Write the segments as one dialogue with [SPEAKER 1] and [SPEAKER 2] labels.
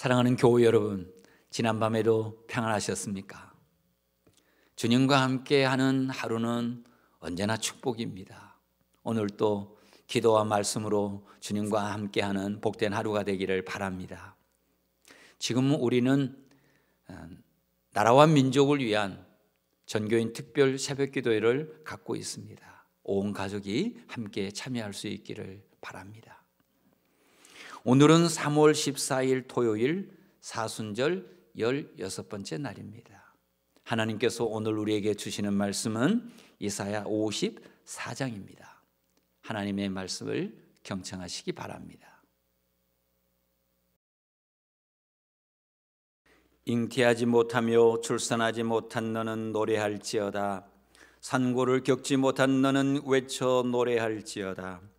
[SPEAKER 1] 사랑하는 교우 여러분, 지난밤에도 평안하셨습니까? 주님과 함께하는 하루는 언제나 축복입니다. 오늘도 기도와 말씀으로 주님과 함께하는 복된 하루가 되기를 바랍니다. 지금 우리는 나라와 민족을 위한 전교인 특별 새벽기도회를 갖고 있습니다. 온 가족이 함께 참여할 수 있기를 바랍니다. 오늘은 3월 14일 토요일 사순절 16번째 날입니다. 하나님께서 오늘 우리에게 주시는 말씀은 이사야 54장입니다. 하나님의 말씀을 경청하시기 바랍니다. 잉태하지 못하며 출산하지 못한 너는 노래할지어다. 산고를 겪지 못한 너는 외쳐 노래할지어다.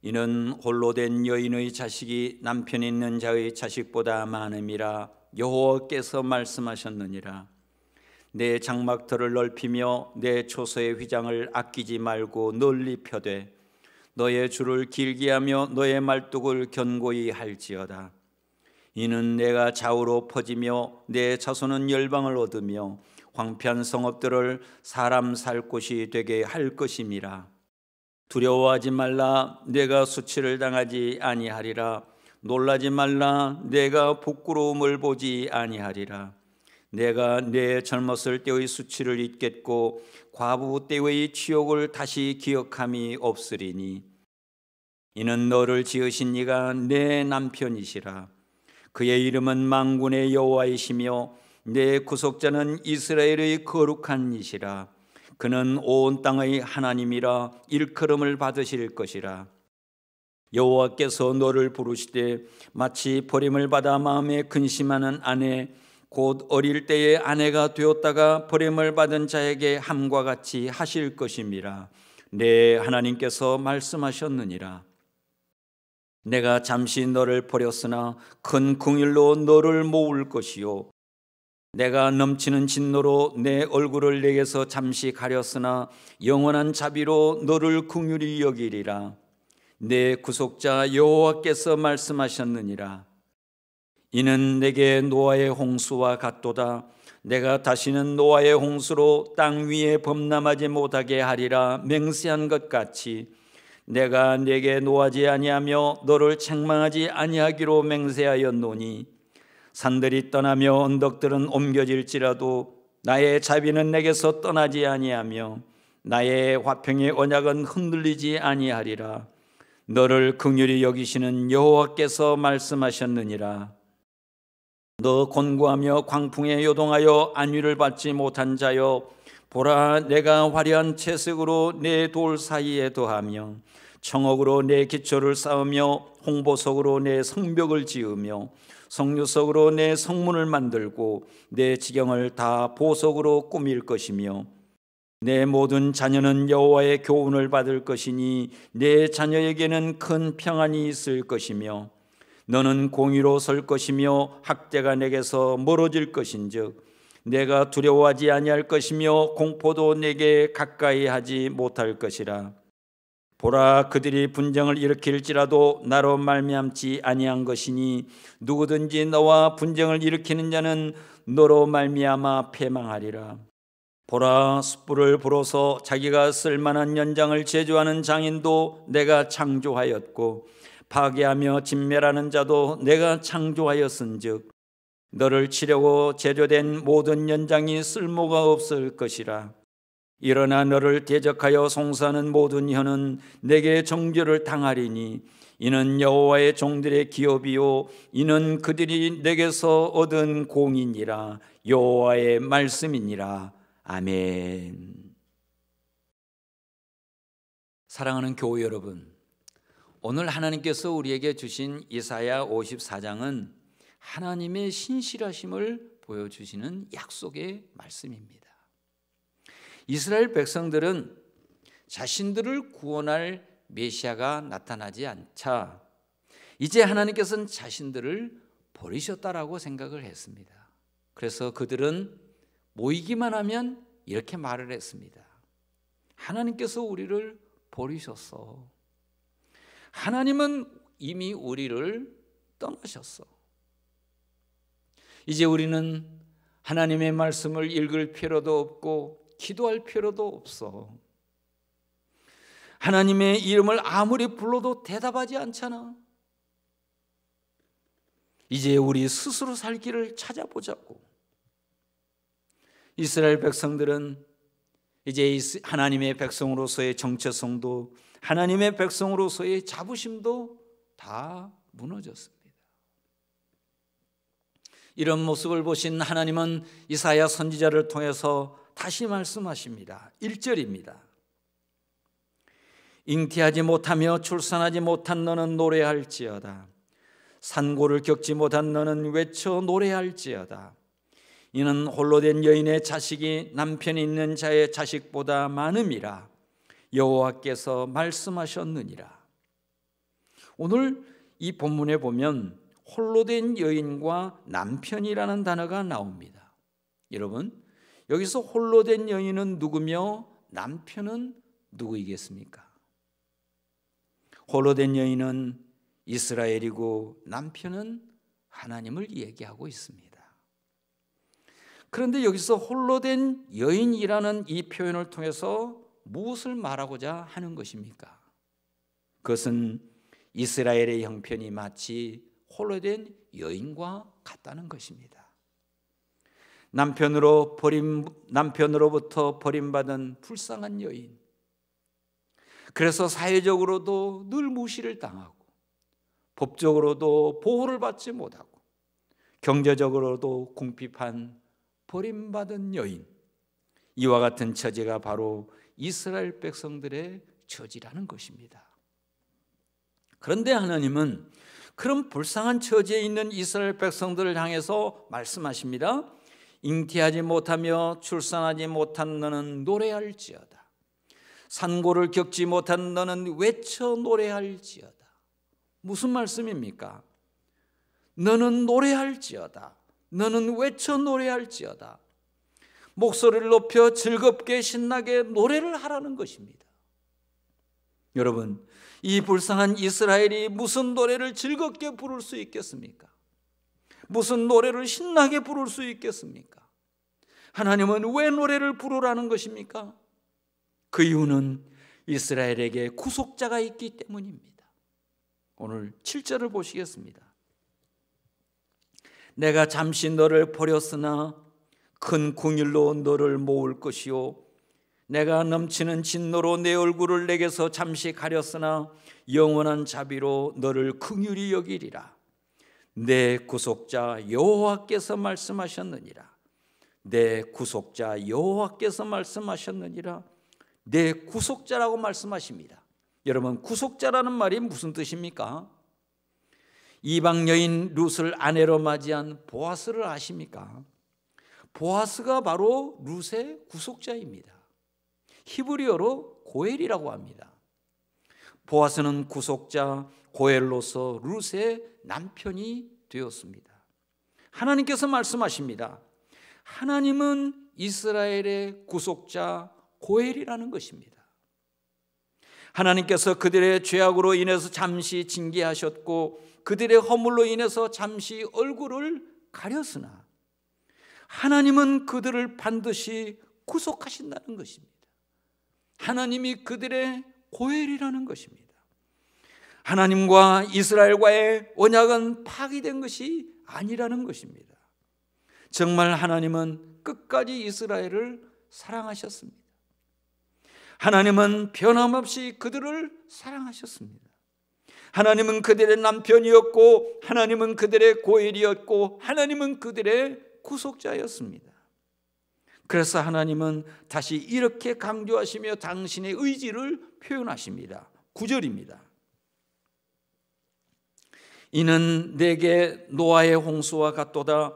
[SPEAKER 1] 이는 홀로 된 여인의 자식이 남편 있는 자의 자식보다 많음이라 여호와께서 말씀하셨느니라. 내 장막터를 넓히며 내 초소의 휘장을 아끼지 말고 널리 펴되 너의 줄을 길게 하며 너의 말뚝을 견고히 할지어다. 이는 내가 좌우로 퍼지며 내 자손은 열방을 얻으며 황폐한 성읍들을 사람 살 곳이 되게 할 것임이라. 두려워하지 말라. 내가 수치를 당하지 아니하리라. 놀라지 말라. 내가 부끄러움을 보지 아니하리라. 내가 내 젊었을 때의 수치를 잊겠고 과부 때의 치욕을 다시 기억함이 없으리니 이는 너를 지으신 이가 내 남편이시라. 그의 이름은 만군의 여호와이시며 내 구속자는 이스라엘의 거룩한 이시라. 그는 온 땅의 하나님이라 일컬음을 받으실 것이라. 여호와께서 너를 부르시되 마치 버림을 받아 마음에 근심하는 아내 곧 어릴 때의 아내가 되었다가 버림을 받은 자에게 함과 같이 하실 것임이라. 내 하나님께서 말씀하셨느니라. 내가 잠시 너를 버렸으나 큰 긍휼로 너를 모을 것이요 내가 넘치는 진노로 내 얼굴을 내게서 잠시 가렸으나 영원한 자비로 너를 긍휼히 여기리라. 내 구속자 여호와께서 말씀하셨느니라. 이는 내게 노아의 홍수와 같도다. 내가 다시는 노아의 홍수로 땅 위에 범람하지 못하게 하리라 맹세한 것 같이 내가 내게 노하지 아니하며 너를 책망하지 아니하기로 맹세하였노니 산들이 떠나며 언덕들은 옮겨질지라도 나의 자비는 내게서 떠나지 아니하며 나의 화평의 언약은 흔들리지 아니하리라. 너를 긍휼히 여기시는 여호와께서 말씀하셨느니라. 너 곤고하며 광풍에 요동하여 안위를 받지 못한 자여, 보라, 내가 화려한 채색으로 내 돌 사이에 더하며 청옥으로 내 기초를 쌓으며 홍보석으로 내 성벽을 지으며 성류석으로 내 성문을 만들고 내 지경을 다 보석으로 꾸밀 것이며 내 모든 자녀는 여호와의 교훈을 받을 것이니 내 자녀에게는 큰 평안이 있을 것이며 너는 공의로 설 것이며 학대가 내게서 멀어질 것인즉 내가 두려워하지 아니할 것이며 공포도 내게 가까이 하지 못할 것이라. 보라, 그들이 분쟁을 일으킬지라도 나로 말미암지 아니한 것이니 누구든지 너와 분쟁을 일으키는 자는 너로 말미암아 패망하리라. 보라, 숯불을 불어서 자기가 쓸만한 연장을 제조하는 장인도 내가 창조하였고 파괴하며 진멸하는 자도 내가 창조하였은즉 너를 치려고 제조된 모든 연장이 쓸모가 없을 것이라. 일어나 너를 대적하여 송사하는 모든 혀는 내게 정죄를 당하리니 이는 여호와의 종들의 기업이요 이는 그들이 내게서 얻은 공이니라. 여호와의 말씀이니라. 아멘. 사랑하는 교우 여러분, 오늘 하나님께서 우리에게 주신 이사야 54장은 하나님의 신실하심을 보여주시는 약속의 말씀입니다. 이스라엘 백성들은 자신들을 구원할 메시아가 나타나지 않자 이제 하나님께서는 자신들을 버리셨다라고 생각을 했습니다. 그래서 그들은 모이기만 하면 이렇게 말을 했습니다. 하나님께서 우리를 버리셨어. 하나님은 이미 우리를 떠나셨어. 이제 우리는 하나님의 말씀을 읽을 필요도 없고 기도할 필요도 없어. 하나님의 이름을 아무리 불러도 대답하지 않잖아. 이제 우리 스스로 살 길을 찾아보자고. 이스라엘 백성들은 이제 하나님의 백성으로서의 정체성도 하나님의 백성으로서의 자부심도 다 무너졌습니다. 이런 모습을 보신 하나님은 이사야 선지자를 통해서 다시 말씀하십니다. 1절입니다. 잉태하지 못하며 출산하지 못한 너는 노래할지어다. 산고를 겪지 못한 너는 외쳐 노래할지어다. 이는 홀로 된 여인의 자식이 남편이 있는 자의 자식보다 많음이라 여호와께서 말씀하셨느니라. 오늘 이 본문에 보면 홀로 된 여인과 남편이라는 단어가 나옵니다. 여러분, 여기서 홀로 된 여인은 누구며 남편은 누구이겠습니까? 홀로 된 여인은 이스라엘이고 남편은 하나님을 얘기하고 있습니다. 그런데 여기서 홀로 된 여인이라는 이 표현을 통해서 무엇을 말하고자 하는 것입니까? 그것은 이스라엘의 형편이 마치 홀로 된 여인과 같다는 것입니다. 남편으로부터 버림받은 불쌍한 여인, 그래서 사회적으로도 늘 무시를 당하고 법적으로도 보호를 받지 못하고 경제적으로도 궁핍한 버림받은 여인, 이와 같은 처지가 바로 이스라엘 백성들의 처지라는 것입니다. 그런데 하나님은 그런 불쌍한 처지에 있는 이스라엘 백성들을 향해서 말씀하십니다. 잉태하지 못하며 출산하지 못한 너는 노래할지어다. 산고를 겪지 못한 너는 외쳐 노래할지어다. 무슨 말씀입니까? 너는 노래할지어다. 너는 외쳐 노래할지어다. 목소리를 높여 즐겁게 신나게 노래를 하라는 것입니다. 여러분, 이 불쌍한 이스라엘이 무슨 노래를 즐겁게 부를 수 있겠습니까? 무슨 노래를 신나게 부를 수 있겠습니까? 하나님은 왜 노래를 부르라는 것입니까? 그 이유는 이스라엘에게 구속자가 있기 때문입니다. 오늘 7절을 보시겠습니다. 내가 잠시 너를 버렸으나 큰 궁일로 너를 모을 것이요 내가 넘치는 진노로 내 얼굴을 내게서 잠시 가렸으나 영원한 자비로 너를 긍휼히 여기리라. 내 구속자 여호와께서 말씀하셨느니라. 내 구속자 여호와께서 말씀하셨느니라. 내 구속자라고 말씀하십니다. 여러분, 구속자라는 말이 무슨 뜻입니까? 이방 여인 룻을 아내로 맞이한 보아스를 아십니까? 보아스가 바로 룻의 구속자입니다. 히브리어로 고엘이라고 합니다. 보아스는 구속자 고엘로서 룻의 남편이 되었습니다. 하나님께서 말씀하십니다. 하나님은 이스라엘의 구속자 고엘이라는 것입니다. 하나님께서 그들의 죄악으로 인해서 잠시 징계하셨고 그들의 허물로 인해서 잠시 얼굴을 가렸으나 하나님은 그들을 반드시 구속하신다는 것입니다. 하나님이 그들의 고엘이라는 것입니다. 하나님과 이스라엘과의 언약은 파기된 것이 아니라는 것입니다. 정말 하나님은 끝까지 이스라엘을 사랑하셨습니다. 하나님은 변함없이 그들을 사랑하셨습니다. 하나님은 그들의 남편이었고 하나님은 그들의 고엘이었고 하나님은 그들의 구속자였습니다. 그래서 하나님은 다시 이렇게 강조하시며 당신의 의지를 표현하십니다. 9절입니다. 이는 내게 노아의 홍수와 같도다.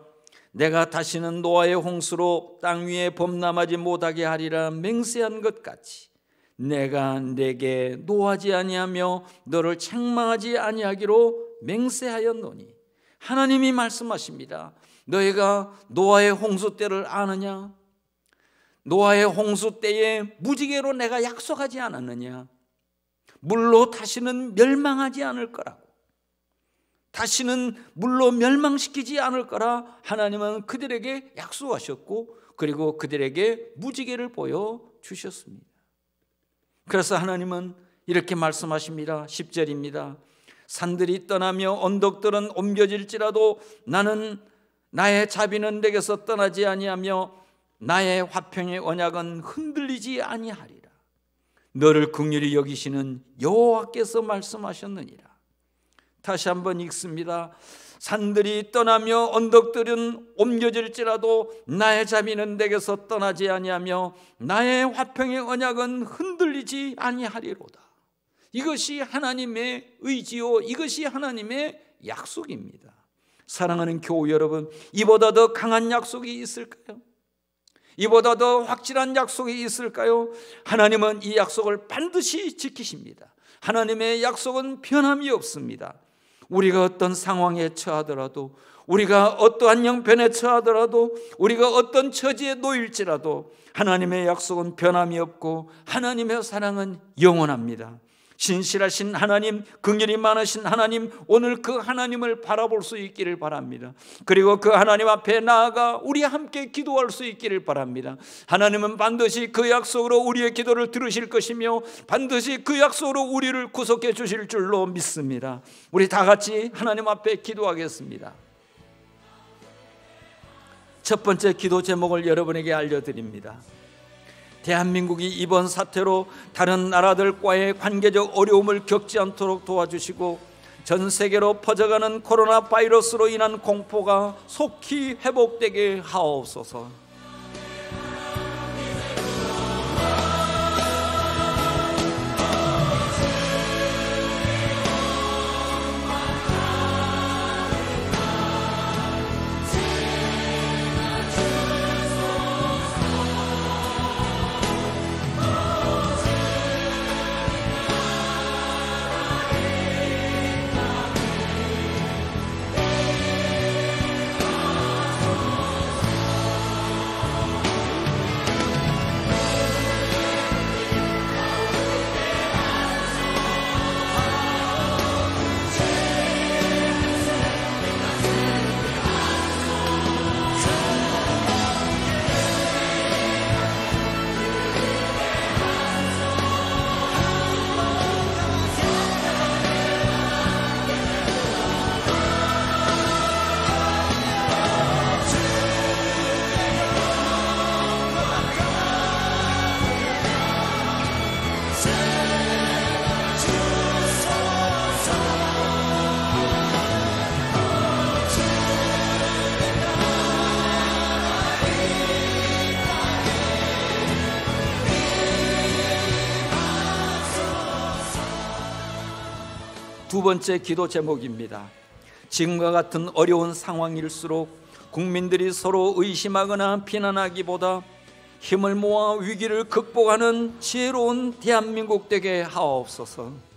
[SPEAKER 1] 내가 다시는 노아의 홍수로 땅 위에 범람하지 못하게 하리라 맹세한 것 같이 내가 내게 노하지 아니하며 너를 책망하지 아니하기로 맹세하였노니. 하나님이 말씀하십니다. 너희가 노아의 홍수 때를 아느냐? 노아의 홍수 때에 무지개로 내가 약속하지 않았느냐? 물로 다시는 멸망하지 않을 거라고. 다시는 물로 멸망시키지 않을 거라 하나님은 그들에게 약속하셨고, 그리고 그들에게 무지개를 보여주셨습니다. 그래서 하나님은 이렇게 말씀하십니다. 10절입니다. 산들이 떠나며 언덕들은 옮겨질지라도 나는 나의 자비는 내게서 떠나지 아니하며 나의 화평의 언약은 흔들리지 아니하리라. 너를 긍휼히 여기시는 여호와께서 말씀하셨느니라. 다시 한번 읽습니다. 산들이 떠나며 언덕들은 옮겨질지라도 나의 자비는 내게서 떠나지 아니하며 나의 화평의 언약은 흔들리지 아니하리로다. 이것이 하나님의 의지요, 이것이 하나님의 약속입니다. 사랑하는 교우 여러분, 이보다 더 강한 약속이 있을까요? 이보다 더 확실한 약속이 있을까요? 하나님은 이 약속을 반드시 지키십니다. 하나님의 약속은 변함이 없습니다. 우리가 어떤 상황에 처하더라도, 우리가 어떠한 형편에 처하더라도, 우리가 어떤 처지에 놓일지라도 하나님의 약속은 변함이 없고 하나님의 사랑은 영원합니다. 신실하신 하나님, 긍휼이 많으신 하나님, 오늘 그 하나님을 바라볼 수 있기를 바랍니다. 그리고 그 하나님 앞에 나아가 우리 함께 기도할 수 있기를 바랍니다. 하나님은 반드시 그 약속으로 우리의 기도를 들으실 것이며 반드시 그 약속으로 우리를 구속해 주실 줄로 믿습니다. 우리 다 같이 하나님 앞에 기도하겠습니다. 첫 번째 기도 제목을 여러분에게 알려드립니다. 대한민국이 이번 사태로 다른 나라들과의 관계적 어려움을 겪지 않도록 도와주시고, 전 세계로 퍼져가는 코로나 바이러스로 인한 공포가 속히 회복되게 하옵소서. 두 번째 기도 제목입니다. 지금과 같은 어려운 상황일수록 국민들이 서로 의심하거나 비난하기보다 힘을 모아 위기를 극복하는 지혜로운 대한민국 되게 하옵소서.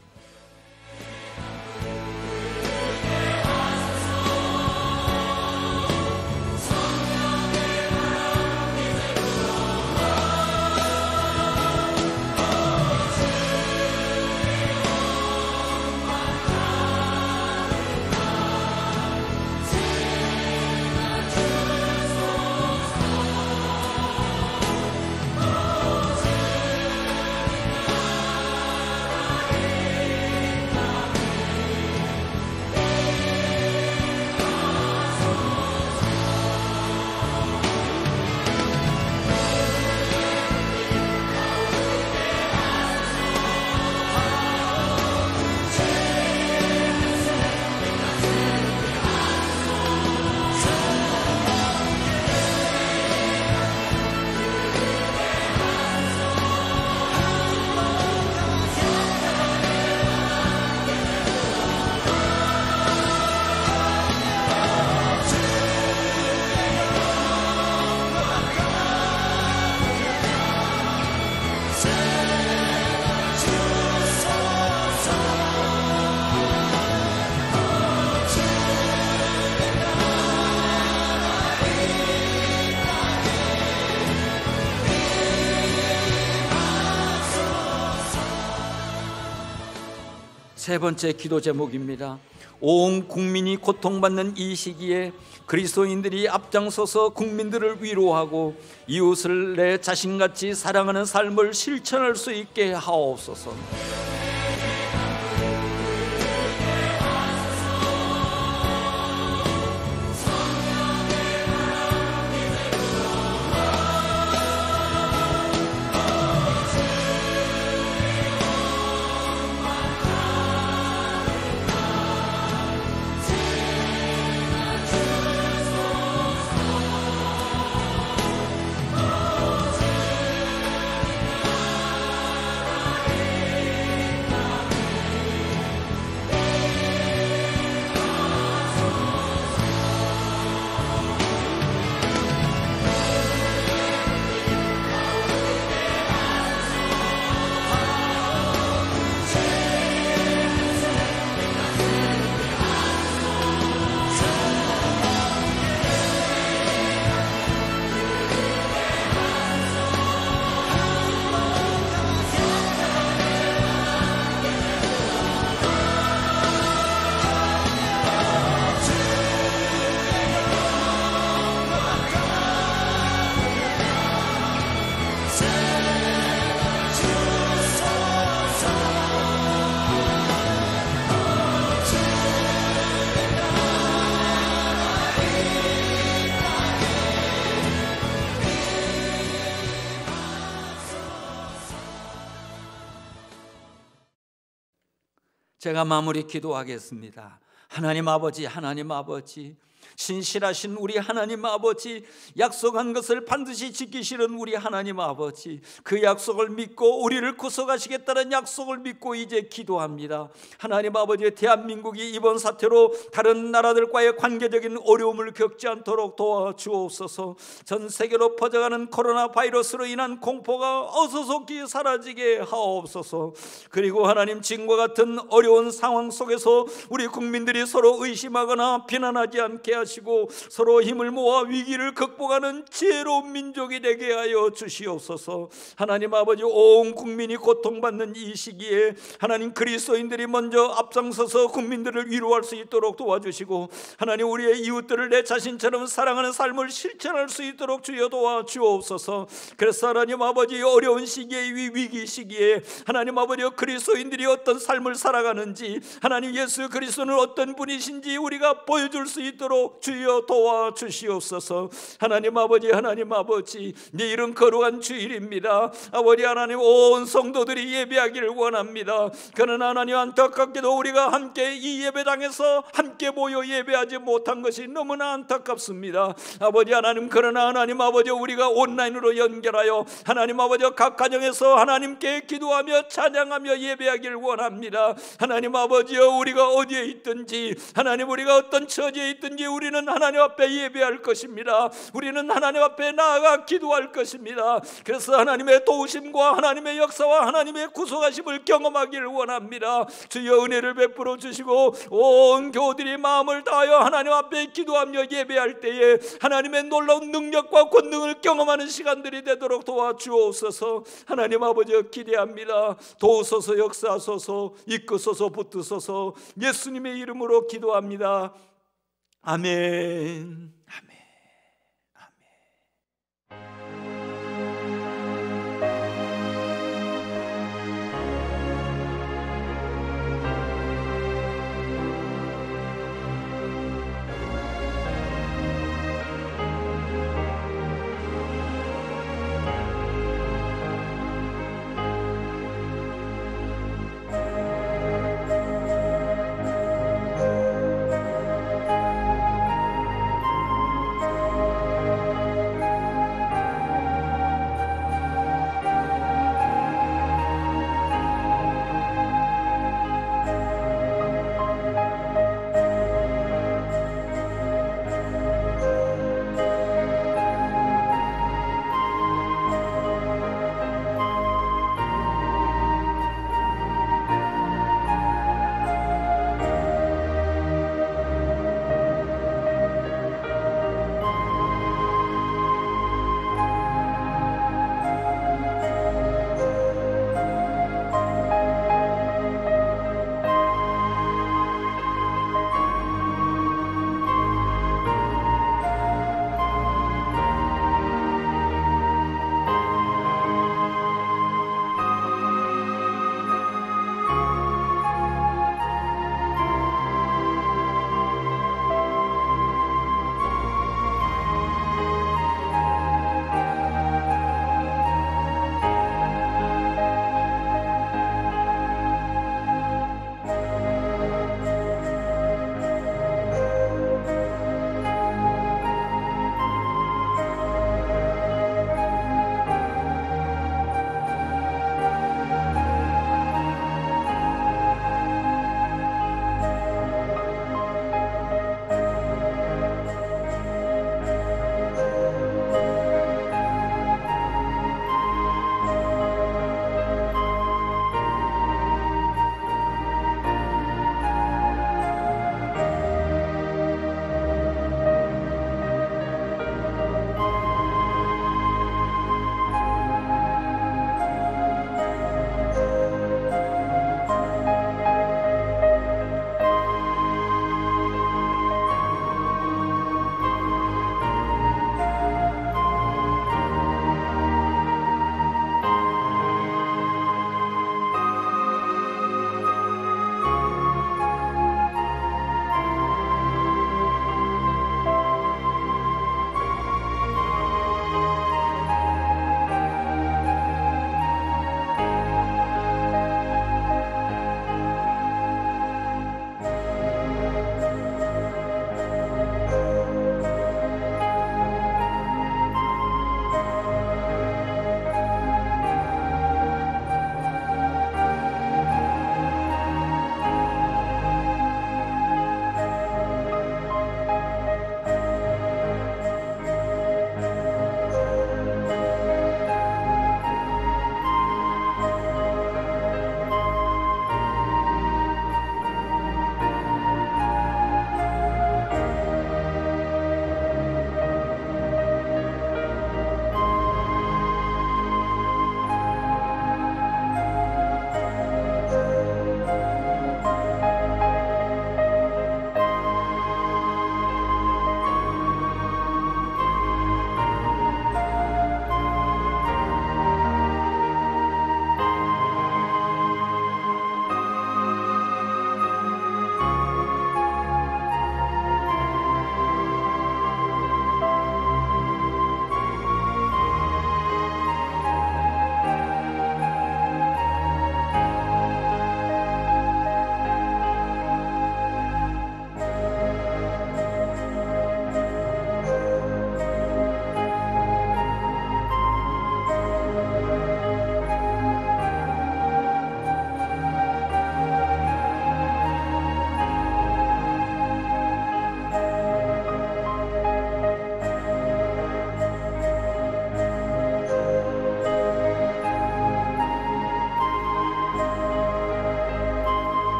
[SPEAKER 1] 세 번째 기도 제목입니다. 온 국민이 고통받는 이 시기에 그리스도인들이 앞장서서 국민들을 위로하고 이웃을 내 자신같이 사랑하는 삶을 실천할 수 있게 하옵소서. 제가 마무리 기도하겠습니다. 하나님 아버지, 하나님 아버지, 신실하신 우리 하나님 아버지, 약속한 것을 반드시 지키시는 우리 하나님 아버지, 그 약속을 믿고 우리를 구속하시겠다는 약속을 믿고 이제 기도합니다. 하나님 아버지, 대한민국이 이번 사태로 다른 나라들과의 관계적인 어려움을 겪지 않도록 도와주옵소서. 전 세계로 퍼져가는 코로나 바이러스로 인한 공포가 어서속히 사라지게 하옵소서. 그리고 하나님, 지금과 같은 어려운 상황 속에서 우리 국민들이 서로 의심하거나 비난하지 않게 하시고 서로 힘을 모아 위기를 극복하는 지혜로운 민족이 되게 하여 주시옵소서. 하나님 아버지, 온 국민이 고통받는 이 시기에 하나님, 그리스도인들이 먼저 앞장서서 국민들을 위로할 수 있도록 도와주시고, 하나님, 우리의 이웃들을 내 자신처럼 사랑하는 삶을 실천할 수 있도록 주여 도와주옵소서. 그래서 하나님 아버지, 어려운 시기에, 위기 시기에 하나님 아버지, 그리스도인들이 어떤 삶을 살아가는지, 하나님 예수 그리스도는 어떤 분이신지 우리가 보여줄 수 있도록 주여 도와주시옵소서. 하나님 아버지, 하나님 아버지, 내일은 거룩한 주일입니다. 아버지 하나님, 온 성도들이 예배하기를 원합니다. 그러나 하나님, 안타깝게도 우리가 함께 이 예배당에서 함께 모여 예배하지 못한 것이 너무나 안타깝습니다. 아버지 하나님, 그러나 하나님 아버지, 우리가 온라인으로 연결하여 하나님 아버지 각 가정에서 하나님께 기도하며 찬양하며 예배하기를 원합니다. 하나님 아버지여, 우리가 어디에 있든지, 하나님 우리가 어떤 처지에 있든지 우리는 하나님 앞에 예배할 것입니다. 우리는 하나님 앞에 나아가 기도할 것입니다. 그래서 하나님의 도우심과 하나님의 역사와 하나님의 구속하심을 경험하기를 원합니다. 주여 은혜를 베풀어 주시고, 온 교우들이 마음을 다하여 하나님 앞에 기도하며 예배할 때에 하나님의 놀라운 능력과 권능을 경험하는 시간들이 되도록 도와주옵소서. 하나님 아버지, 기대합니다. 도우소서, 역사하소서, 이끄소서, 붙드소서. 예수님의 이름으로 기도합니다. 아멘. 아멘.